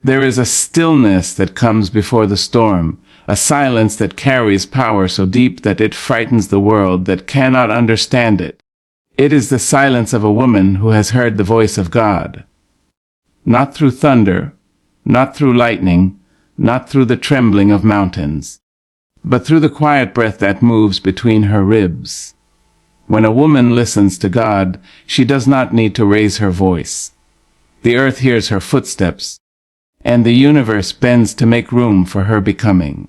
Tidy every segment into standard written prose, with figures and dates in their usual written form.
There is a stillness that comes before the storm, a silence that carries power so deep that it frightens the world that cannot understand it. It is the silence of a woman who has heard the voice of God. Not through thunder, not through lightning, not through the trembling of mountains, but through the quiet breath that moves between her ribs. When a woman listens to God, she does not need to raise her voice. The earth hears her footsteps, and the universe bends to make room for her becoming.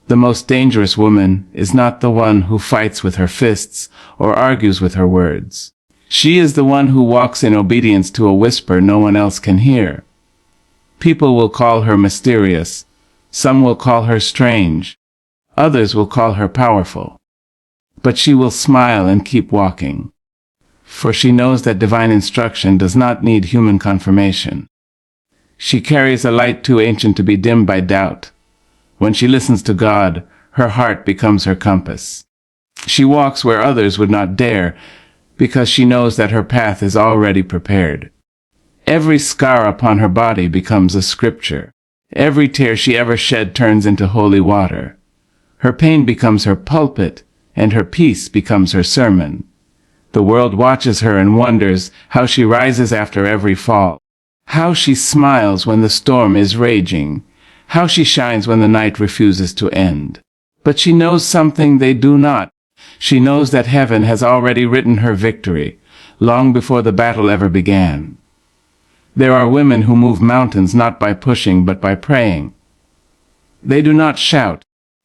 The most dangerous woman is not the one who fights with her fists or argues with her words. She is the one who walks in obedience to a whisper no one else can hear. People will call her mysterious. Some will call her strange. Others will call her powerful. But she will smile and keep walking. For she knows that divine instruction does not need human confirmation. She carries a light too ancient to be dimmed by doubt. When she listens to God, her heart becomes her compass. She walks where others would not dare, because she knows that her path is already prepared. Every scar upon her body becomes a scripture. Every tear she ever shed turns into holy water. Her pain becomes her pulpit, and her peace becomes her sermon. The world watches her and wonders how she rises after every fall, how she smiles when the storm is raging, how she shines when the night refuses to end. But she knows something they do not. She knows that heaven has already written her victory, long before the battle ever began. There are women who move mountains not by pushing but by praying. They do not shout.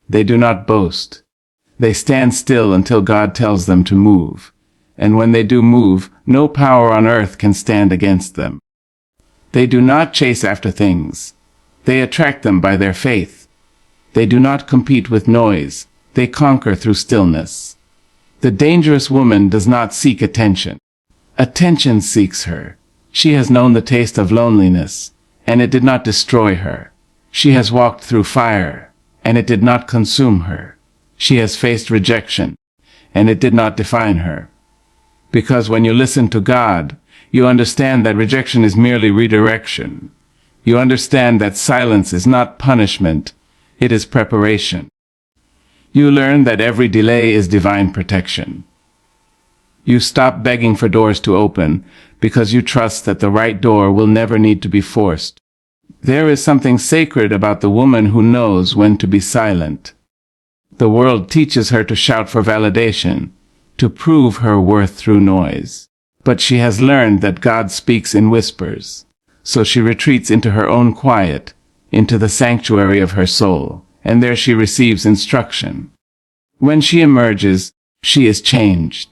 They do not boast. They stand still until God tells them to move. And when they do move, no power on earth can stand against them. They do not chase after things. They attract them by their faith. They do not compete with noise. They conquer through stillness. The dangerous woman does not seek attention. Attention seeks her. She has known the taste of loneliness, and it did not destroy her. She has walked through fire, and it did not consume her. She has faced rejection, and it did not define her. Because when you listen to God, you understand that rejection is merely redirection. You understand that silence is not punishment, it is preparation. You learn that every delay is divine protection. You stop begging for doors to open because you trust that the right door will never need to be forced. There is something sacred about the woman who knows when to be silent. The world teaches her to shout for validation, to prove her worth through noise. But she has learned that God speaks in whispers, so she retreats into her own quiet, into the sanctuary of her soul, and there she receives instruction. When she emerges, she is changed.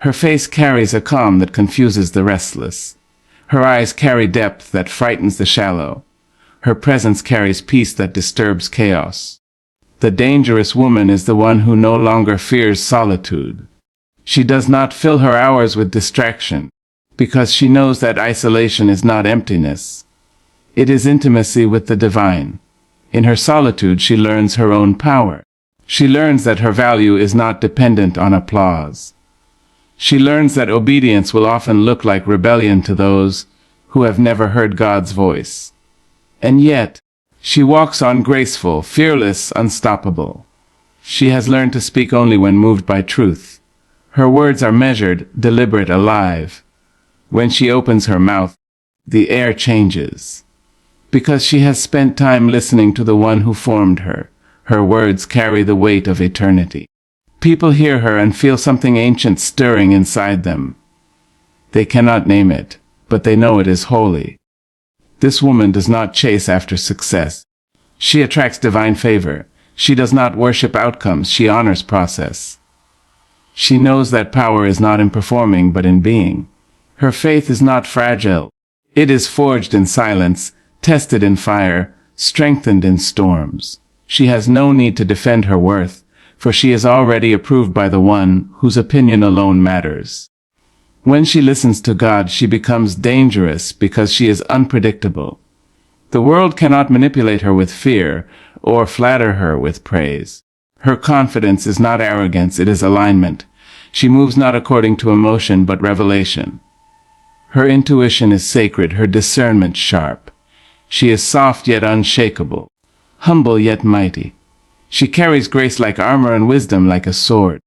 Her face carries a calm that confuses the restless. Her eyes carry depth that frightens the shallow. Her presence carries peace that disturbs chaos. The dangerous woman is the one who no longer fears solitude. She does not fill her hours with distraction, because she knows that isolation is not emptiness. It is intimacy with the divine. In her solitude she learns her own power. She learns that her value is not dependent on applause. She learns that obedience will often look like rebellion to those who have never heard God's voice. And yet, she walks on graceful, fearless, unstoppable. She has learned to speak only when moved by truth. Her words are measured, deliberate, alive. When she opens her mouth, the air changes. Because she has spent time listening to the one who formed her, her words carry the weight of eternity. People hear her and feel something ancient stirring inside them. They cannot name it, but they know it is holy. This woman does not chase after success. She attracts divine favor. She does not worship outcomes, she honors process. She knows that power is not in performing but in being. Her faith is not fragile. It is forged in silence, tested in fire, strengthened in storms. She has no need to defend her worth, for she is already approved by the one whose opinion alone matters. When she listens to God, she becomes dangerous because she is unpredictable. The world cannot manipulate her with fear or flatter her with praise. Her confidence is not arrogance, it is alignment. She moves not according to emotion but revelation. Her intuition is sacred, her discernment sharp. She is soft yet unshakable, humble yet mighty. She carries grace like armor and wisdom like a sword.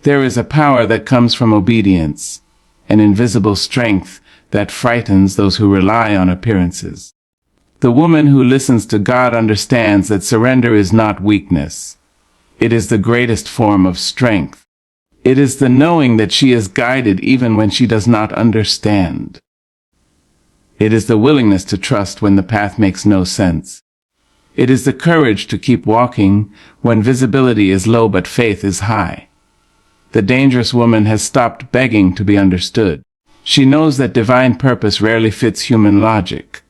There is a power that comes from obedience, an invisible strength that frightens those who rely on appearances. The woman who listens to God understands that surrender is not weakness. It is the greatest form of strength. It is the knowing that she is guided even when she does not understand. It is the willingness to trust when the path makes no sense. It is the courage to keep walking when visibility is low but faith is high. The dangerous woman has stopped begging to be understood. She knows that divine purpose rarely fits human logic.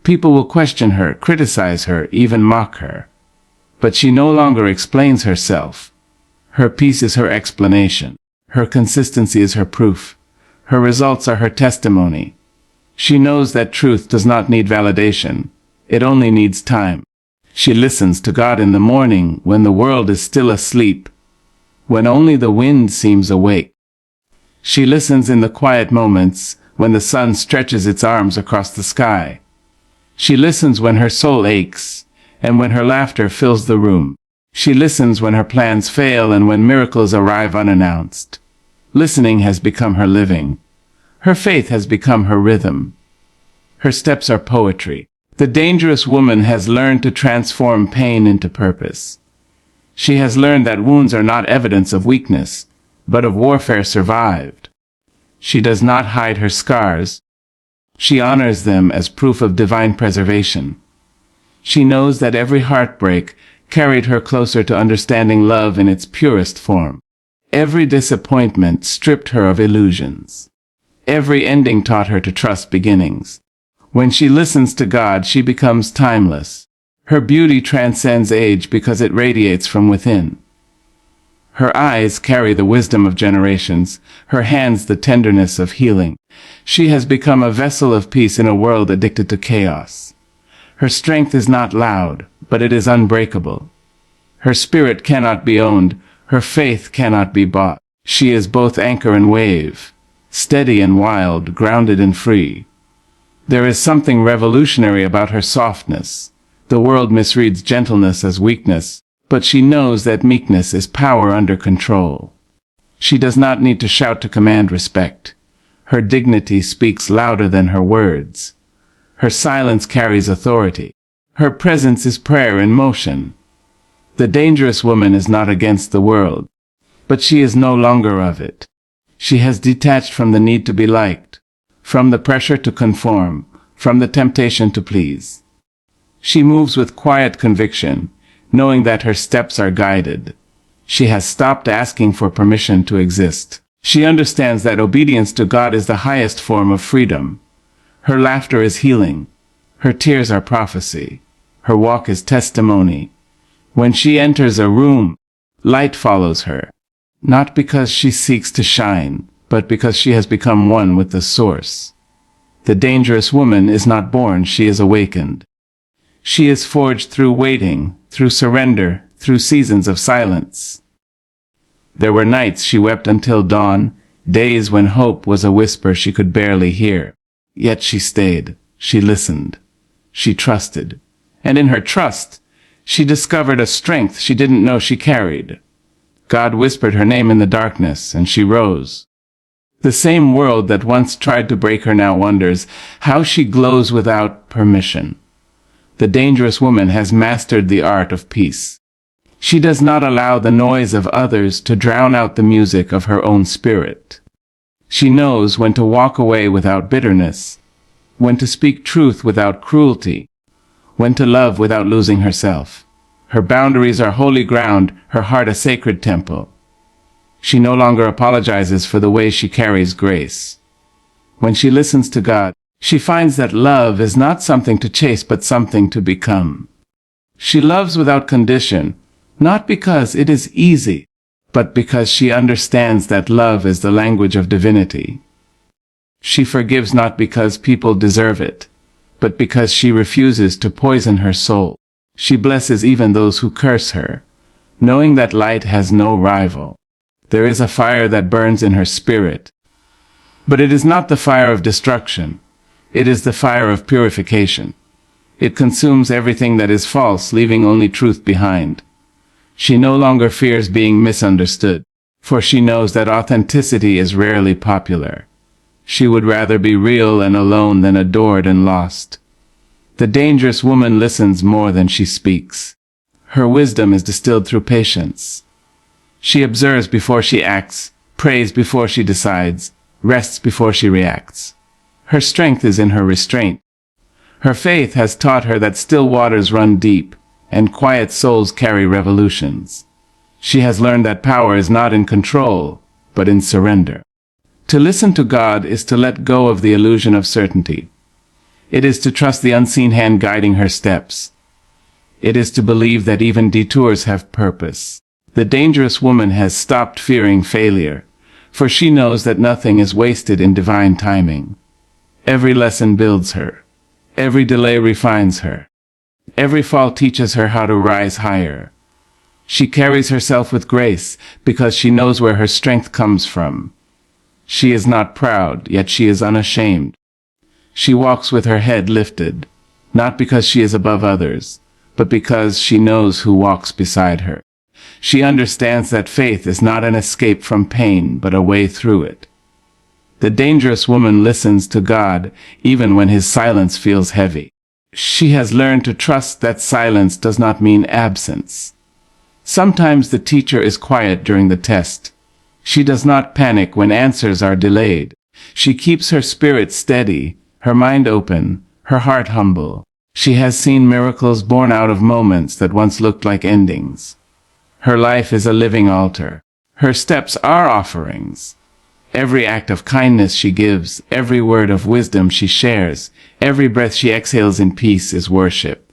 People will question her, criticize her, even mock her. But she no longer explains herself. Her peace is her explanation. Her consistency is her proof. Her results are her testimony. She knows that truth does not need validation. It only needs time. She listens to God in the morning when the world is still asleep, when only the wind seems awake. She listens in the quiet moments when the sun stretches its arms across the sky. She listens when her soul aches and when her laughter fills the room. She listens when her plans fail and when miracles arrive unannounced. Listening has become her living. Her faith has become her rhythm. Her steps are poetry. The dangerous woman has learned to transform pain into purpose. She has learned that wounds are not evidence of weakness, but of warfare survived. She does not hide her scars. She honors them as proof of divine preservation. She knows that every heartbreak carried her closer to understanding love in its purest form. Every disappointment stripped her of illusions. Every ending taught her to trust beginnings. When she listens to God, she becomes timeless. Her beauty transcends age because it radiates from within. Her eyes carry the wisdom of generations, her hands the tenderness of healing. She has become a vessel of peace in a world addicted to chaos. Her strength is not loud, but it is unbreakable. Her spirit cannot be owned, her faith cannot be bought. She is both anchor and wave, steady and wild, grounded and free. There is something revolutionary about her softness. The world misreads gentleness as weakness, but she knows that meekness is power under control. She does not need to shout to command respect. Her dignity speaks louder than her words. Her silence carries authority. Her presence is prayer in motion. The dangerous woman is not against the world, but she is no longer of it. She has detached from the need to be liked, from the pressure to conform, from the temptation to please. She moves with quiet conviction, knowing that her steps are guided. She has stopped asking for permission to exist. She understands that obedience to God is the highest form of freedom. Her laughter is healing. Her tears are prophecy. Her walk is testimony. When she enters a room, light follows her, not because she seeks to shine, but because she has become one with the source. The dangerous woman is not born, she is awakened. She is forged through waiting, through surrender, through seasons of silence. There were nights she wept until dawn, days when hope was a whisper she could barely hear. Yet she stayed, she listened, she trusted. And in her trust, she discovered a strength she didn't know she carried. God whispered her name in the darkness, and she rose. The same world that once tried to break her now wonders how she glows without permission. The dangerous woman has mastered the art of peace. She does not allow the noise of others to drown out the music of her own spirit. She knows when to walk away without bitterness, when to speak truth without cruelty, when to love without losing herself. Her boundaries are holy ground, her heart a sacred temple. She no longer apologizes for the way she carries grace. When she listens to God, she finds that love is not something to chase but something to become. She loves without condition, not because it is easy, but because she understands that love is the language of divinity. She forgives not because people deserve it, but because she refuses to poison her soul. She blesses even those who curse her, knowing that light has no rival. There is a fire that burns in her spirit. But it is not the fire of destruction. It is the fire of purification. It consumes everything that is false, leaving only truth behind. She no longer fears being misunderstood, for she knows that authenticity is rarely popular. She would rather be real and alone than adored and lost. The dangerous woman listens more than she speaks. Her wisdom is distilled through patience. She observes before she acts, prays before she decides, rests before she reacts. Her strength is in her restraint. Her faith has taught her that still waters run deep, and quiet souls carry revolutions. She has learned that power is not in control, but in surrender. To listen to God is to let go of the illusion of certainty. It is to trust the unseen hand guiding her steps. It is to believe that even detours have purpose. The dangerous woman has stopped fearing failure, for she knows that nothing is wasted in divine timing. Every lesson builds her. Every delay refines her. Every fall teaches her how to rise higher. She carries herself with grace because she knows where her strength comes from. She is not proud, yet she is unashamed. She walks with her head lifted, not because she is above others, but because she knows who walks beside her. She understands that faith is not an escape from pain, but a way through it. The dangerous woman listens to God even when his silence feels heavy. She has learned to trust that silence does not mean absence. Sometimes the teacher is quiet during the test. She does not panic when answers are delayed. She keeps her spirit steady, her mind open, her heart humble. She has seen miracles born out of moments that once looked like endings. Her life is a living altar. Her steps are offerings. Every act of kindness she gives, every word of wisdom she shares, every breath she exhales in peace is worship.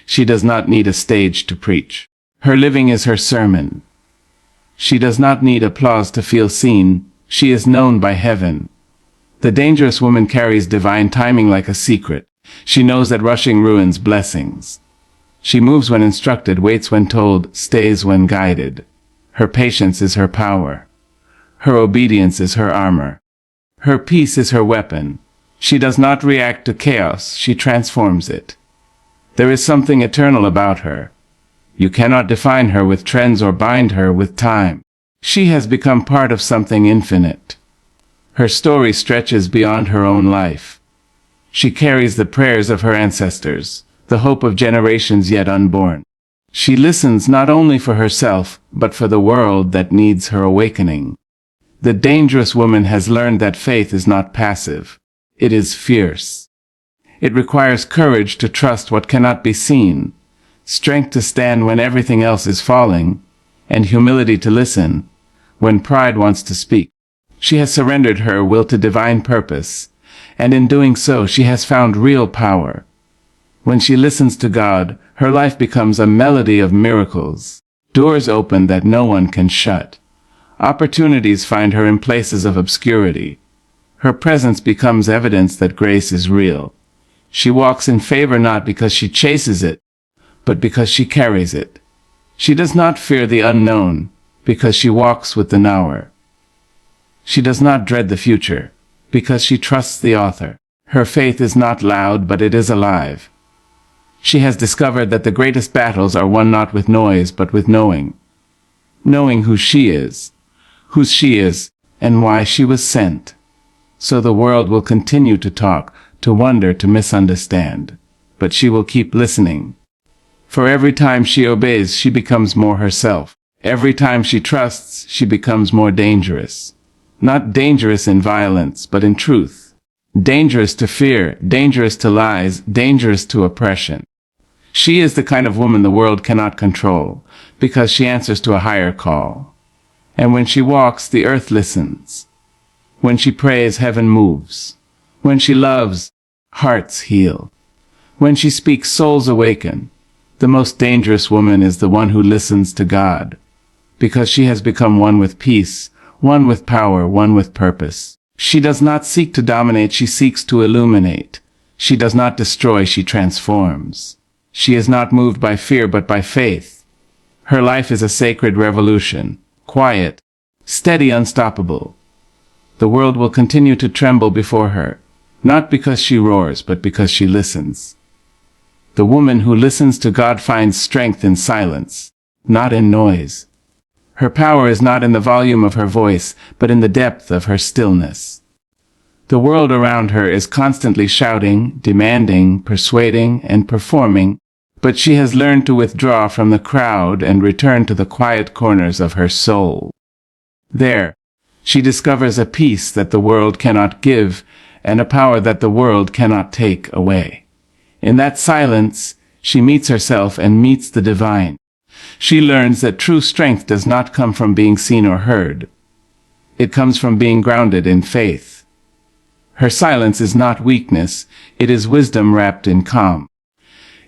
She does not need a stage to preach. Her living is her sermon. She does not need applause to feel seen. She is known by heaven. The dangerous woman carries divine timing like a secret. She knows that rushing ruins blessings. She moves when instructed, waits when told, stays when guided. Her patience is her power. Her obedience is her armor. Her peace is her weapon. She does not react to chaos, she transforms it. There is something eternal about her. You cannot define her with trends or bind her with time. She has become part of something infinite. Her story stretches beyond her own life. She carries the prayers of her ancestors, the hope of generations yet unborn. She listens not only for herself, but for the world that needs her awakening. The dangerous woman has learned that faith is not passive. It is fierce. It requires courage to trust what cannot be seen, strength to stand when everything else is falling, and humility to listen when pride wants to speak. She has surrendered her will to divine purpose, and in doing so she has found real power. When she listens to God, her life becomes a melody of miracles, doors open that no one can shut. Opportunities find her in places of obscurity. Her presence becomes evidence that grace is real. She walks in favor not because she chases it, but because she carries it. She does not fear the unknown, because she walks with the knower. She does not dread the future, because she trusts the author. Her faith is not loud, but it is alive. She has discovered that the greatest battles are won not with noise, but with knowing. Knowing who she is, whose she is, and why she was sent. So the world will continue to talk, to wonder, to misunderstand. But she will keep listening. For every time she obeys, she becomes more herself. Every time she trusts, she becomes more dangerous. Not dangerous in violence, but in truth. Dangerous to fear, dangerous to lies, dangerous to oppression. She is the kind of woman the world cannot control, because she answers to a higher call. And when she walks, the earth listens. When she prays, heaven moves. When she loves, hearts heal. When she speaks, souls awaken. The most dangerous woman is the one who listens to God, because she has become one with peace, one with power, one with purpose. She does not seek to dominate, she seeks to illuminate. She does not destroy, she transforms. She is not moved by fear, but by faith. Her life is a sacred revolution, quiet, steady, unstoppable. The world will continue to tremble before her, not because she roars, but because she listens. The woman who listens to God finds strength in silence, not in noise. Her power is not in the volume of her voice, but in the depth of her stillness. The world around her is constantly shouting, demanding, persuading, and performing, but she has learned to withdraw from the crowd and return to the quiet corners of her soul. There, she discovers a peace that the world cannot give and a power that the world cannot take away. In that silence, she meets herself and meets the divine. She learns that true strength does not come from being seen or heard. It comes from being grounded in faith. Her silence is not weakness, it is wisdom wrapped in calm.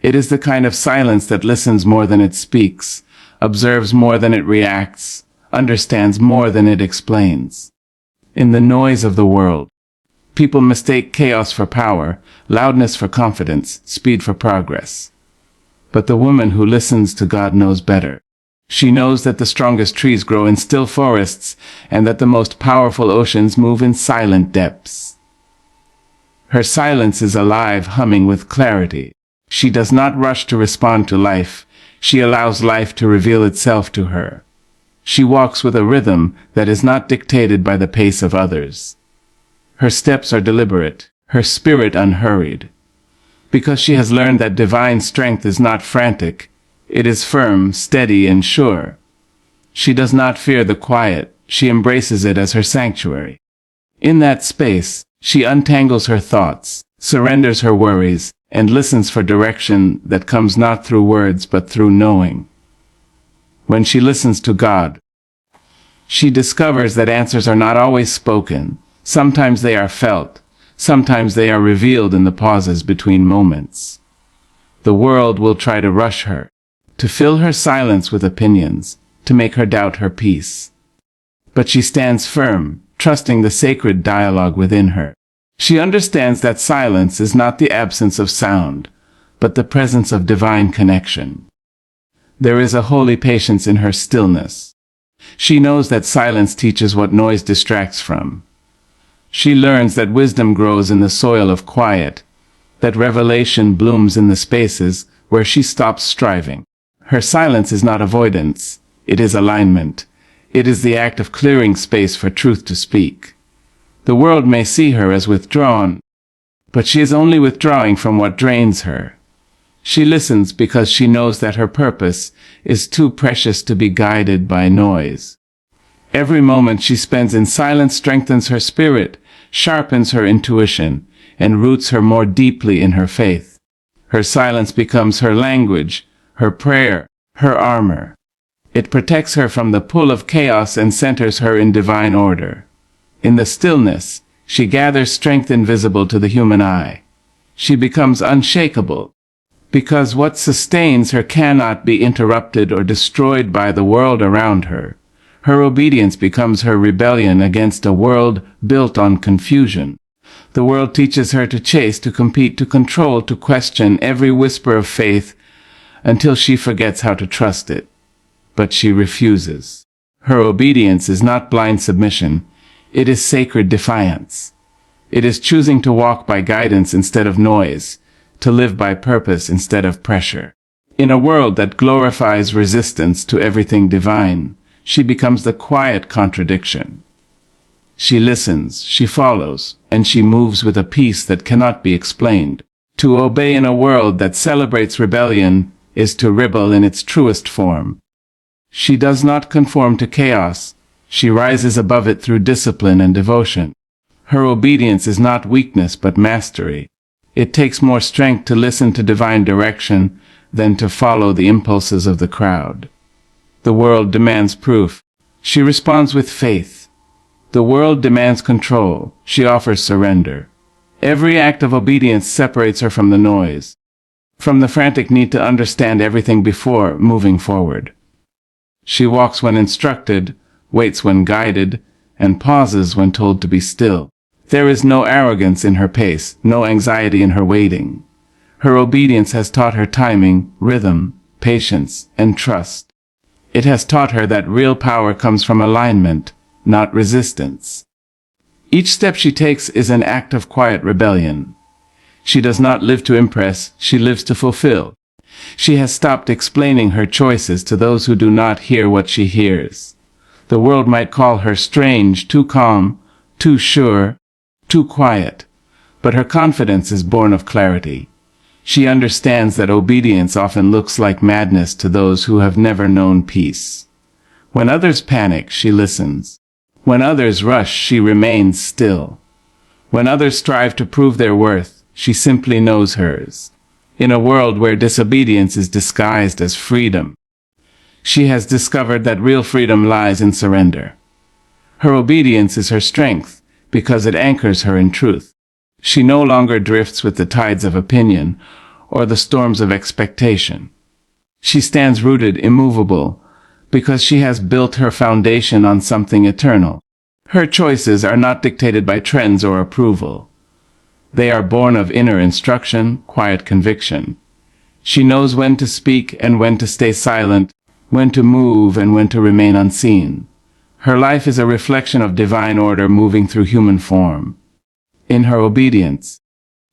It is the kind of silence that listens more than it speaks, observes more than it reacts, understands more than it explains. In the noise of the world, people mistake chaos for power, loudness for confidence, speed for progress. But the woman who listens to God knows better. She knows that the strongest trees grow in still forests, and that the most powerful oceans move in silent depths. Her silence is alive, humming with clarity. She does not rush to respond to life. She allows life to reveal itself to her. She walks with a rhythm that is not dictated by the pace of others. Her steps are deliberate, her spirit unhurried. Because she has learned that divine strength is not frantic, it is firm, steady, and sure. She does not fear the quiet, she embraces it as her sanctuary. In that space, she untangles her thoughts, surrenders her worries, and listens for direction that comes not through words but through knowing. When she listens to God, she discovers that answers are not always spoken. Sometimes they are felt, sometimes they are revealed in the pauses between moments. The world will try to rush her, to fill her silence with opinions, to make her doubt her peace. But she stands firm, trusting the sacred dialogue within her. She understands that silence is not the absence of sound, but the presence of divine connection. There is a holy patience in her stillness. She knows that silence teaches what noise distracts from. She learns that wisdom grows in the soil of quiet, that revelation blooms in the spaces where she stops striving. Her silence is not avoidance, it is alignment. It is the act of clearing space for truth to speak. The world may see her as withdrawn, but she is only withdrawing from what drains her. She listens because she knows that her purpose is too precious to be guided by noise. Every moment she spends in silence strengthens her spirit, sharpens her intuition, and roots her more deeply in her faith. Her silence becomes her language, her prayer, her armor. It protects her from the pull of chaos and centers her in divine order. In the stillness, she gathers strength invisible to the human eye. She becomes unshakable, because what sustains her cannot be interrupted or destroyed by the world around her. Her obedience becomes her rebellion against a world built on confusion. The world teaches her to chase, to compete, to control, to question every whisper of faith until she forgets how to trust it. But she refuses. Her obedience is not blind submission. It is sacred defiance. It is choosing to walk by guidance instead of noise, to live by purpose instead of pressure. In a world that glorifies resistance to everything divine, she becomes the quiet contradiction. She listens, she follows, and she moves with a peace that cannot be explained. To obey in a world that celebrates rebellion is to rebel in its truest form. She does not conform to chaos. She rises above it through discipline and devotion. Her obedience is not weakness but mastery. It takes more strength to listen to divine direction than to follow the impulses of the crowd. The world demands proof. She responds with faith. The world demands control. She offers surrender. Every act of obedience separates her from the noise, from the frantic need to understand everything before moving forward. She walks when instructed, waits when guided, and pauses when told to be still. There is no arrogance in her pace, no anxiety in her waiting. Her obedience has taught her timing, rhythm, patience, and trust. It has taught her that real power comes from alignment, not resistance. Each step she takes is an act of quiet rebellion. She does not live to impress, she lives to fulfill. She has stopped explaining her choices to those who do not hear what she hears. The world might call her strange, too calm, too sure, too quiet. But her confidence is born of clarity. She understands that obedience often looks like madness to those who have never known peace. When others panic, she listens. When others rush, she remains still. When others strive to prove their worth, she simply knows hers. In a world where disobedience is disguised as freedom, she has discovered that real freedom lies in surrender. Her obedience is her strength, because it anchors her in truth. She no longer drifts with the tides of opinion or the storms of expectation. She stands rooted, immovable, because she has built her foundation on something eternal. Her choices are not dictated by trends or approval. They are born of inner instruction, quiet conviction. She knows when to speak and when to stay silent, when to move and when to remain unseen. Her life is a reflection of divine order moving through human form. In her obedience,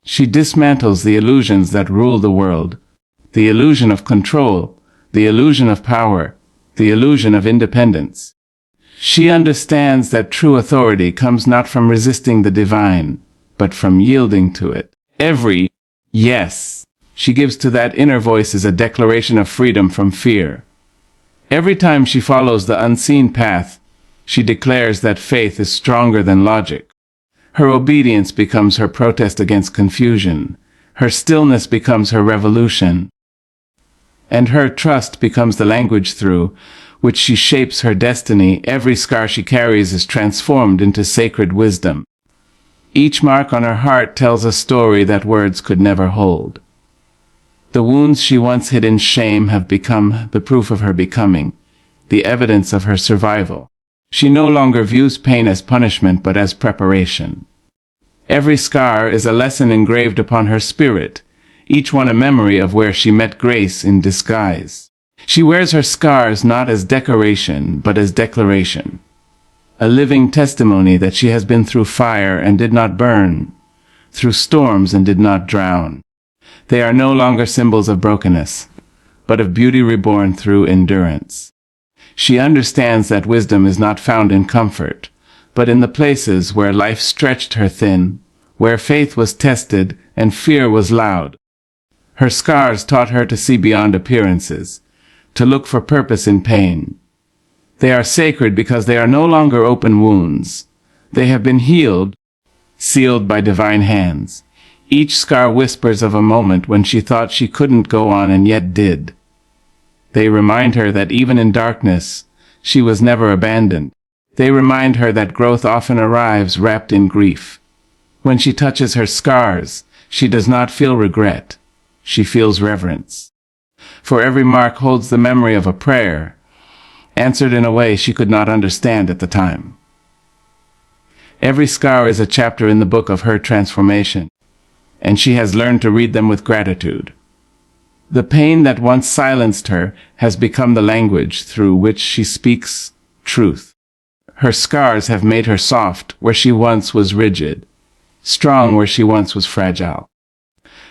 she dismantles the illusions that rule the world, the illusion of control, the illusion of power, the illusion of independence. She understands that true authority comes not from resisting the divine, but from yielding to it. Every yes she gives to that inner voice is a declaration of freedom from fear. Every time she follows the unseen path, she declares that faith is stronger than logic. Her obedience becomes her protest against confusion. Her stillness becomes her revolution. And her trust becomes the language through which she shapes her destiny. Every scar she carries is transformed into sacred wisdom. Each mark on her heart tells a story that words could never hold. The wounds she once hid in shame have become the proof of her becoming, the evidence of her survival. She no longer views pain as punishment but as preparation. Every scar is a lesson engraved upon her spirit, each one a memory of where she met grace in disguise. She wears her scars not as decoration but as declaration, a living testimony that she has been through fire and did not burn, through storms and did not drown. They are no longer symbols of brokenness, but of beauty reborn through endurance. She understands that wisdom is not found in comfort, but in the places where life stretched her thin, where faith was tested and fear was loud. Her scars taught her to see beyond appearances, to look for purpose in pain. They are sacred because they are no longer open wounds. They have been healed, sealed by divine hands. Each scar whispers of a moment when she thought she couldn't go on and yet did. They remind her that even in darkness, she was never abandoned. They remind her that growth often arrives wrapped in grief. When she touches her scars, she does not feel regret. She feels reverence. For every mark holds the memory of a prayer, answered in a way she could not understand at the time. Every scar is a chapter in the book of her transformation, and she has learned to read them with gratitude. The pain that once silenced her has become the language through which she speaks truth. Her scars have made her soft where she once was rigid, strong where she once was fragile.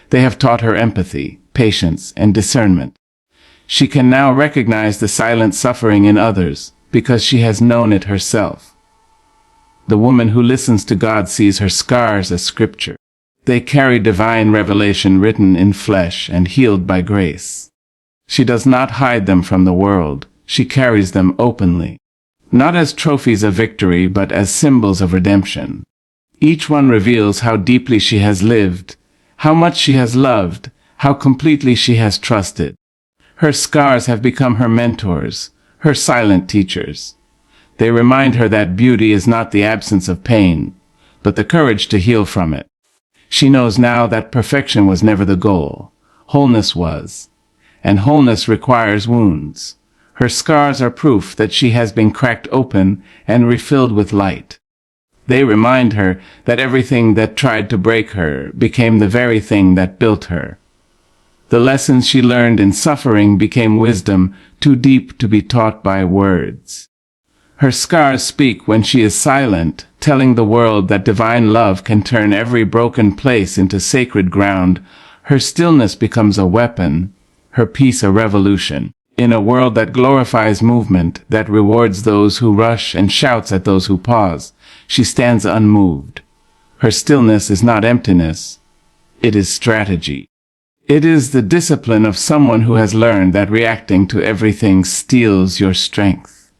They have taught her empathy, patience, and discernment. She can now recognize the silent suffering in others because she has known it herself. The woman who listens to God sees her scars as scripture. They carry divine revelation written in flesh and healed by grace. She does not hide them from the world. She carries them openly, not as trophies of victory, but as symbols of redemption. Each one reveals how deeply she has lived, how much she has loved, how completely she has trusted. Her scars have become her mentors, her silent teachers. They remind her that beauty is not the absence of pain, but the courage to heal from it. She knows now that perfection was never the goal. Wholeness was. And wholeness requires wounds. Her scars are proof that she has been cracked open and refilled with light. They remind her that everything that tried to break her became the very thing that built her. The lessons she learned in suffering became wisdom too deep to be taught by words. Her scars speak when she is silent, telling the world that divine love can turn every broken place into sacred ground. Her stillness becomes a weapon, her peace a revolution. In a world that glorifies movement, that rewards those who rush and shouts at those who pause, she stands unmoved. Her stillness is not emptiness, it is strategy. It is the discipline of someone who has learned that reacting to everything steals your strength.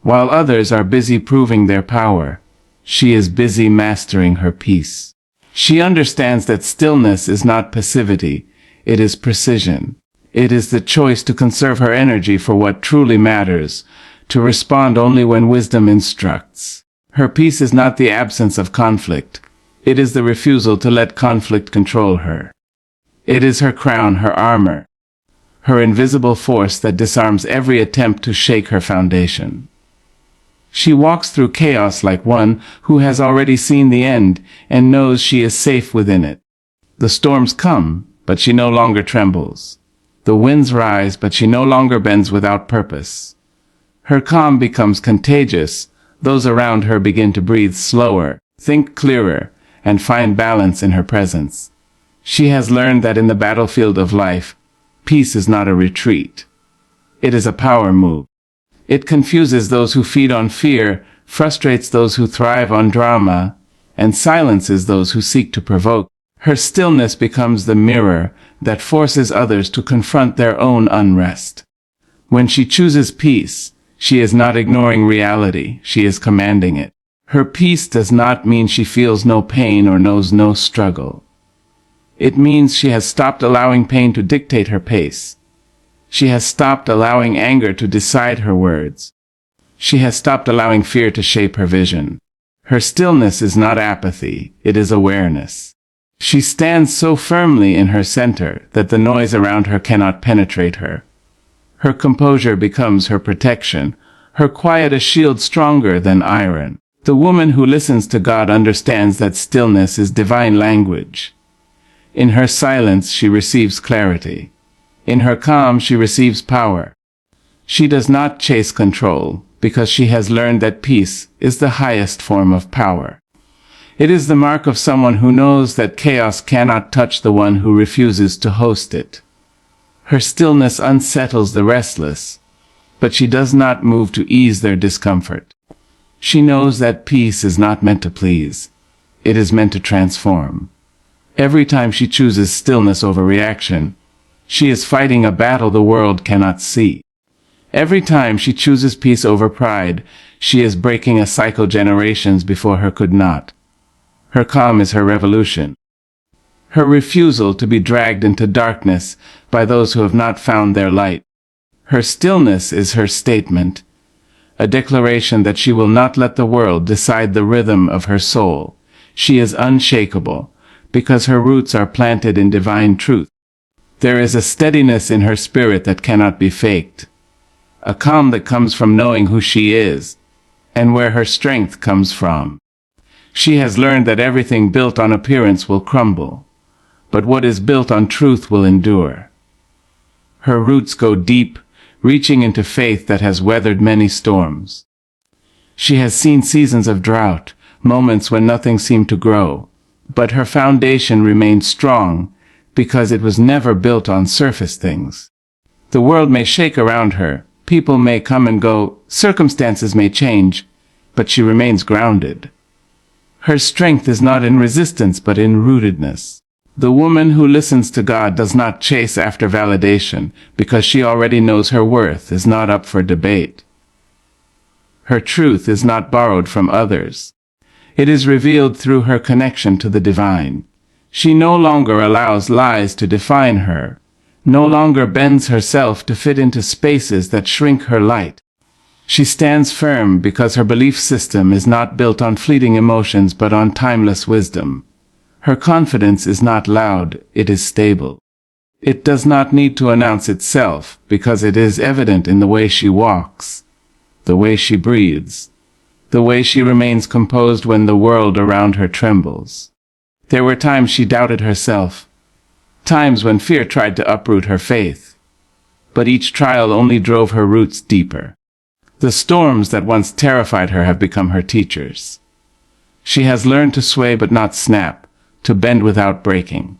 While others are busy proving their power, she is busy mastering her peace. She understands that stillness is not passivity, it is precision. It is the choice to conserve her energy for what truly matters, to respond only when wisdom instructs. Her peace is not the absence of conflict. It is the refusal to let conflict control her. It is her crown, her armor, her invisible force that disarms every attempt to shake her foundation. She walks through chaos like one who has already seen the end and knows she is safe within it. The storms come, but she no longer trembles. The winds rise, but she no longer bends without purpose. Her calm becomes contagious. Those around her begin to breathe slower, think clearer, and find balance in her presence. She has learned that in the battlefield of life, peace is not a retreat. It is a power move. It confuses those who feed on fear, frustrates those who thrive on drama, and silences those who seek to provoke. Her stillness becomes the mirror that forces others to confront their own unrest. When she chooses peace, she is not ignoring reality, she is commanding it. Her peace does not mean she feels no pain or knows no struggle. It means she has stopped allowing pain to dictate her pace. She has stopped allowing anger to decide her words. She has stopped allowing fear to shape her vision. Her stillness is not apathy, it is awareness. She stands so firmly in her center that the noise around her cannot penetrate her. Her composure becomes her protection, her quiet a shield stronger than iron. The woman who listens to God understands that stillness is divine language. In her silence she receives clarity. In her calm she receives power. She does not chase control, because she has learned that peace is the highest form of power. It is the mark of someone who knows that chaos cannot touch the one who refuses to host it. Her stillness unsettles the restless, but she does not move to ease their discomfort. She knows that peace is not meant to please. It is meant to transform. Every time she chooses stillness over reaction, she is fighting a battle the world cannot see. Every time she chooses peace over pride, she is breaking a cycle generations before her could not. Her calm is her revolution. Her refusal to be dragged into darkness by those who have not found their light. Her stillness is her statement, a declaration that she will not let the world decide the rhythm of her soul. She is unshakable, because her roots are planted in divine truth. There is a steadiness in her spirit that cannot be faked, a calm that comes from knowing who she is, and where her strength comes from. She has learned that everything built on appearance will crumble, but what is built on truth will endure. Her roots go deep, reaching into faith that has weathered many storms. She has seen seasons of drought, moments when nothing seemed to grow, but her foundation remained strong because it was never built on surface things. The world may shake around her, people may come and go, circumstances may change, but she remains grounded. Her strength is not in resistance but in rootedness. The woman who listens to God does not chase after validation because she already knows her worth is not up for debate. Her truth is not borrowed from others. It is revealed through her connection to the divine. She no longer allows lies to define her, no longer bends herself to fit into spaces that shrink her light. She stands firm because her belief system is not built on fleeting emotions but on timeless wisdom. Her confidence is not loud, it is stable. It does not need to announce itself because it is evident in the way she walks, the way she breathes, the way she remains composed when the world around her trembles. There were times she doubted herself, times when fear tried to uproot her faith, but each trial only drove her roots deeper. The storms that once terrified her have become her teachers. She has learned to sway but not snap, to bend without breaking.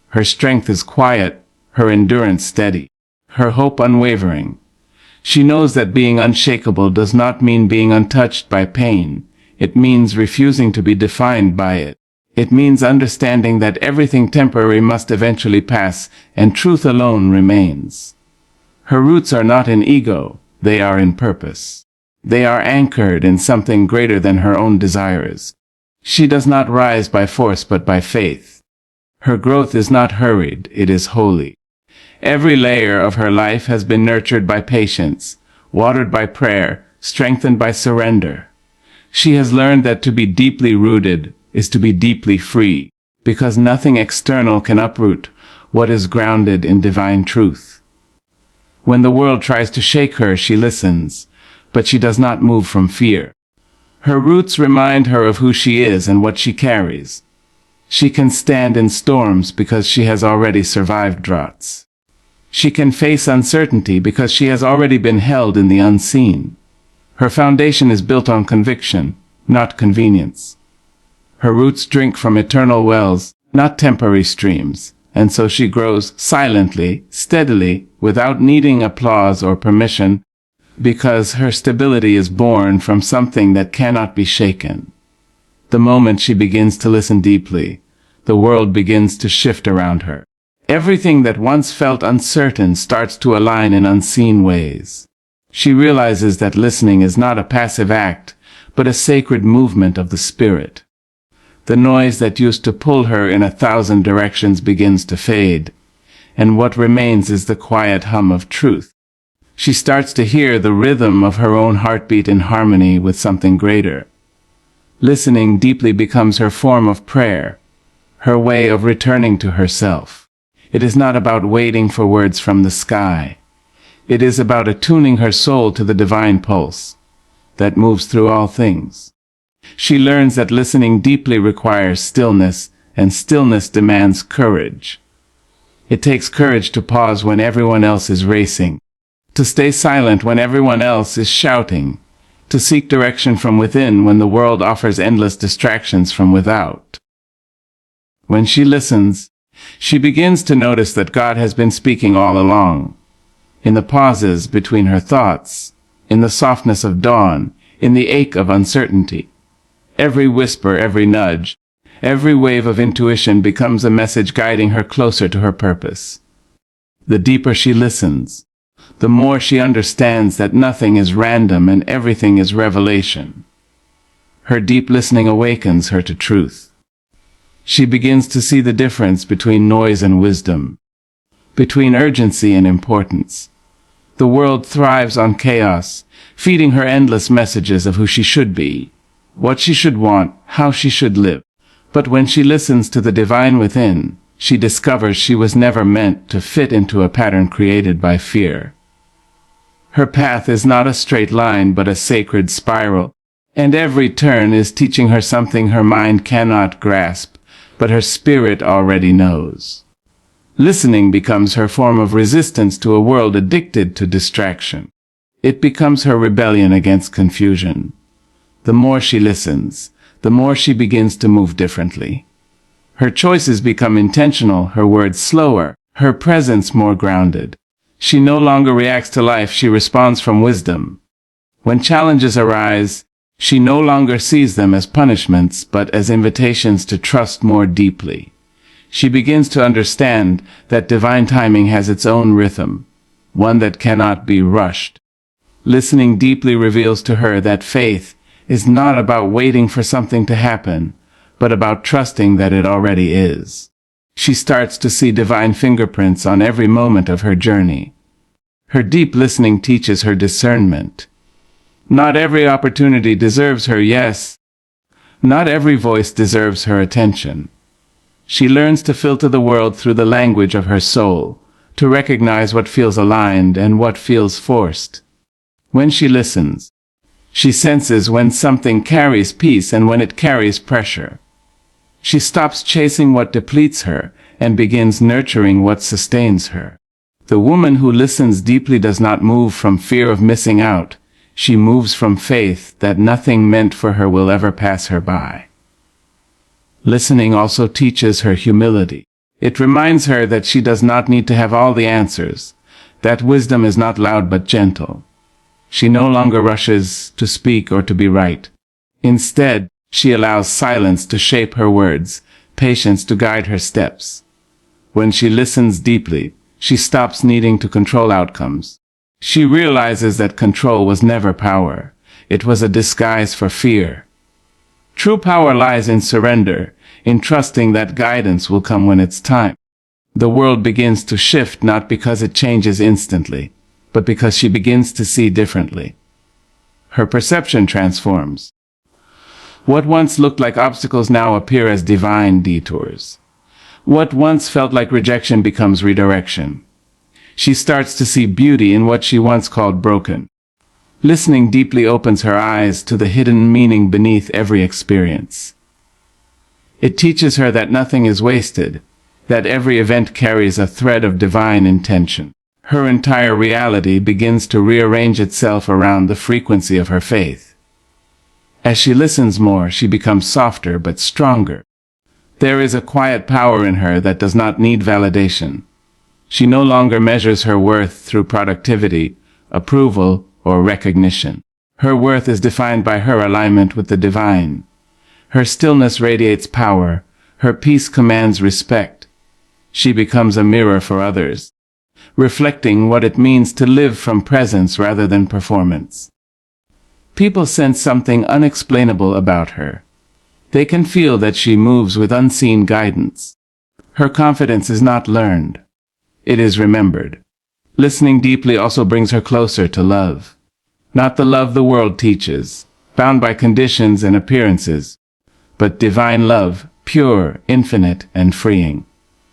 Her strength is quiet, her endurance steady, her hope unwavering. She knows that being unshakable does not mean being untouched by pain. It means refusing to be defined by it. It means understanding that everything temporary must eventually pass, and truth alone remains. Her roots are not in ego, they are in purpose. They are anchored in something greater than her own desires. She does not rise by force but by faith. Her growth is not hurried, it is holy. Every layer of her life has been nurtured by patience, watered by prayer, strengthened by surrender. She has learned that to be deeply rooted is to be deeply free, because nothing external can uproot what is grounded in divine truth. When the world tries to shake her, she listens, but she does not move from fear. Her roots remind her of who she is and what she carries. She can stand in storms because she has already survived droughts. She can face uncertainty because she has already been held in the unseen. Her foundation is built on conviction, not convenience. Her roots drink from eternal wells, not temporary streams, and so she grows silently, steadily, without needing applause or permission, because her stability is born from something that cannot be shaken. The moment she begins to listen deeply, the world begins to shift around her. Everything that once felt uncertain starts to align in unseen ways. She realizes that listening is not a passive act, but a sacred movement of the spirit. The noise that used to pull her in 1,000 directions begins to fade, and what remains is the quiet hum of truth. She starts to hear the rhythm of her own heartbeat in harmony with something greater. Listening deeply becomes her form of prayer, her way of returning to herself. It is not about waiting for words from the sky. It is about attuning her soul to the divine pulse that moves through all things. She learns that listening deeply requires stillness, and stillness demands courage. It takes courage to pause when everyone else is racing, to stay silent when everyone else is shouting, to seek direction from within when the world offers endless distractions from without. When she listens, she begins to notice that God has been speaking all along. In the pauses between her thoughts, in the softness of dawn, in the ache of uncertainty. Every whisper, every nudge, every wave of intuition becomes a message guiding her closer to her purpose. The deeper she listens, the more she understands that nothing is random and everything is revelation. Her deep listening awakens her to truth. She begins to see the difference between noise and wisdom, between urgency and importance. The world thrives on chaos, feeding her endless messages of who she should be, what she should want, how she should live. But when she listens to the divine within, she discovers she was never meant to fit into a pattern created by fear. Her path is not a straight line but a sacred spiral, and every turn is teaching her something her mind cannot grasp, but her spirit already knows. Listening becomes her form of resistance to a world addicted to distraction. It becomes her rebellion against confusion. The more she listens, the more she begins to move differently. Her choices become intentional, her words slower, her presence more grounded. She no longer reacts to life, she responds from wisdom. When challenges arise, she no longer sees them as punishments, but as invitations to trust more deeply. She begins to understand that divine timing has its own rhythm, one that cannot be rushed. Listening deeply reveals to her that faith is not about waiting for something to happen, but about trusting that it already is. She starts to see divine fingerprints on every moment of her journey. Her deep listening teaches her discernment. Not every opportunity deserves her yes. Not every voice deserves her attention. She learns to filter the world through the language of her soul, to recognize what feels aligned and what feels forced. When she listens, she senses when something carries peace and when it carries pressure. She stops chasing what depletes her and begins nurturing what sustains her. The woman who listens deeply does not move from fear of missing out. She moves from faith that nothing meant for her will ever pass her by. Listening also teaches her humility. It reminds her that she does not need to have all the answers, that wisdom is not loud but gentle. She no longer rushes to speak or to be right. Instead, she allows silence to shape her words, patience to guide her steps. When she listens deeply, she stops needing to control outcomes. She realizes that control was never power. It was a disguise for fear. True power lies in surrender, in trusting that guidance will come when it's time. The world begins to shift not because it changes instantly, but because she begins to see differently. Her perception transforms. What once looked like obstacles now appear as divine detours. What once felt like rejection becomes redirection. She starts to see beauty in what she once called broken. Listening deeply opens her eyes to the hidden meaning beneath every experience. It teaches her that nothing is wasted, that every event carries a thread of divine intention. Her entire reality begins to rearrange itself around the frequency of her faith. As she listens more, she becomes softer but stronger. There is a quiet power in her that does not need validation. She no longer measures her worth through productivity, approval, or recognition. Her worth is defined by her alignment with the divine. Her stillness radiates power. Her peace commands respect. She becomes a mirror for others, reflecting what it means to live from presence rather than performance. People sense something unexplainable about her. They can feel that she moves with unseen guidance. Her confidence is not learned. It is remembered. Listening deeply also brings her closer to love. Not the love the world teaches, bound by conditions and appearances, but divine love, pure, infinite, and freeing.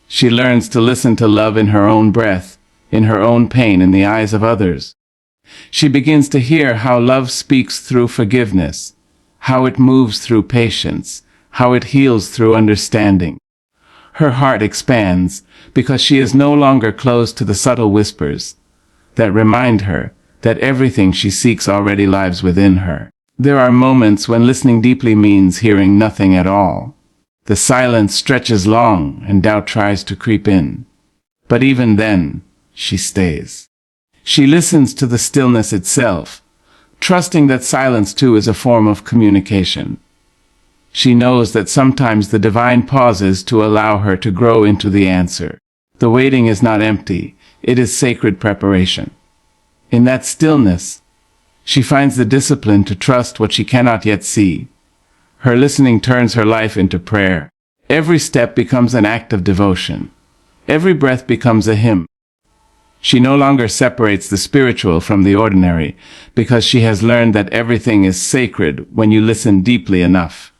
She learns to listen to love in her own breath, in her own pain, in the eyes of others. She begins to hear how love speaks through forgiveness, how it moves through patience, how it heals through understanding. Her heart expands because she is no longer closed to the subtle whispers that remind her that everything she seeks already lies within her. There are moments when listening deeply means hearing nothing at all. The silence stretches long and doubt tries to creep in. But even then, she stays. She listens to the stillness itself, trusting that silence too is a form of communication. She knows that sometimes the divine pauses to allow her to grow into the answer. The waiting is not empty, it is sacred preparation. In that stillness, she finds the discipline to trust what she cannot yet see. Her listening turns her life into prayer. Every step becomes an act of devotion. Every breath becomes a hymn. She no longer separates the spiritual from the ordinary, because she has learned that everything is sacred when you listen deeply enough.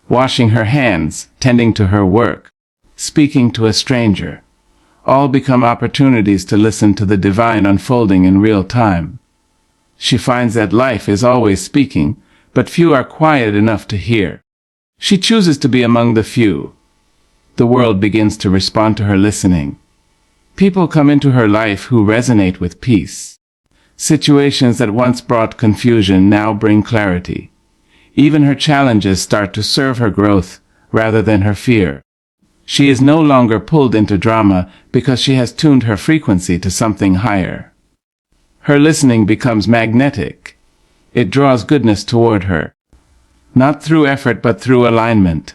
Washing her hands, tending to her work, speaking to a stranger, all become opportunities to listen to the divine unfolding in real time. She finds that life is always speaking, but few are quiet enough to hear. She chooses to be among the few. The world begins to respond to her listening. People come into her life who resonate with peace. Situations that once brought confusion now bring clarity. Even her challenges start to serve her growth rather than her fear. She is no longer pulled into drama because she has tuned her frequency to something higher. Her listening becomes magnetic. It draws goodness toward her, not through effort but through alignment.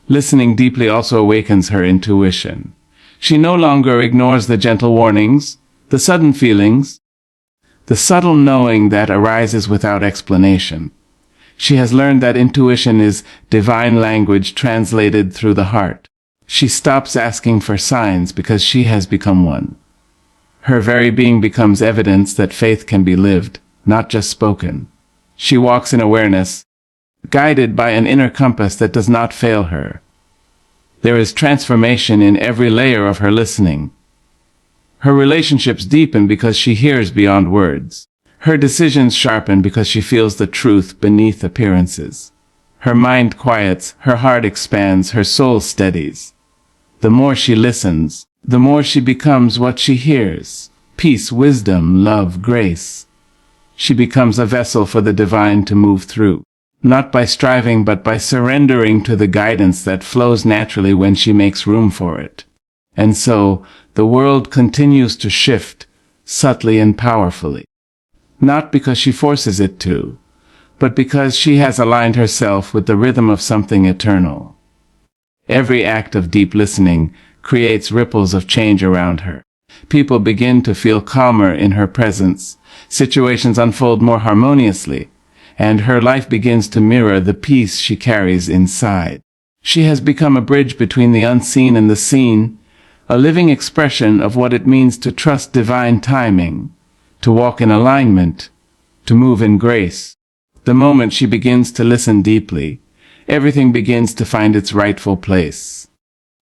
Listening deeply also awakens her intuition. She no longer ignores the gentle warnings, the sudden feelings, the subtle knowing that arises without explanation. She has learned that intuition is divine language translated through the heart. She stops asking for signs because she has become one. Her very being becomes evidence that faith can be lived, not just spoken. She walks in awareness, guided by an inner compass that does not fail her. There is transformation in every layer of her listening. Her relationships deepen because she hears beyond words. Her decisions sharpen because she feels the truth beneath appearances. Her mind quiets, her heart expands, her soul steadies. The more she listens, the more she becomes what she hears. Peace, wisdom, love, grace. She becomes a vessel for the divine to move through, not by striving but by surrendering to the guidance that flows naturally when she makes room for it. And so, the world continues to shift, subtly and powerfully. Not because she forces it to, but because she has aligned herself with the rhythm of something eternal. Every act of deep listening creates ripples of change around her. People begin to feel calmer in her presence, situations unfold more harmoniously, and her life begins to mirror the peace she carries inside. She has become a bridge between the unseen and the seen, a living expression of what it means to trust divine timing, to walk in alignment, to move in grace. The moment she begins to listen deeply, everything begins to find its rightful place.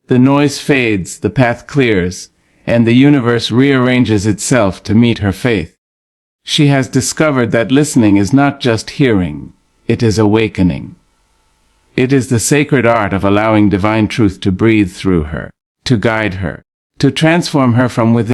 The noise fades, the path clears, and the universe rearranges itself to meet her faith. She has discovered that listening is not just hearing, it is awakening. It is the sacred art of allowing divine truth to breathe through her, to guide her, to transform her from within.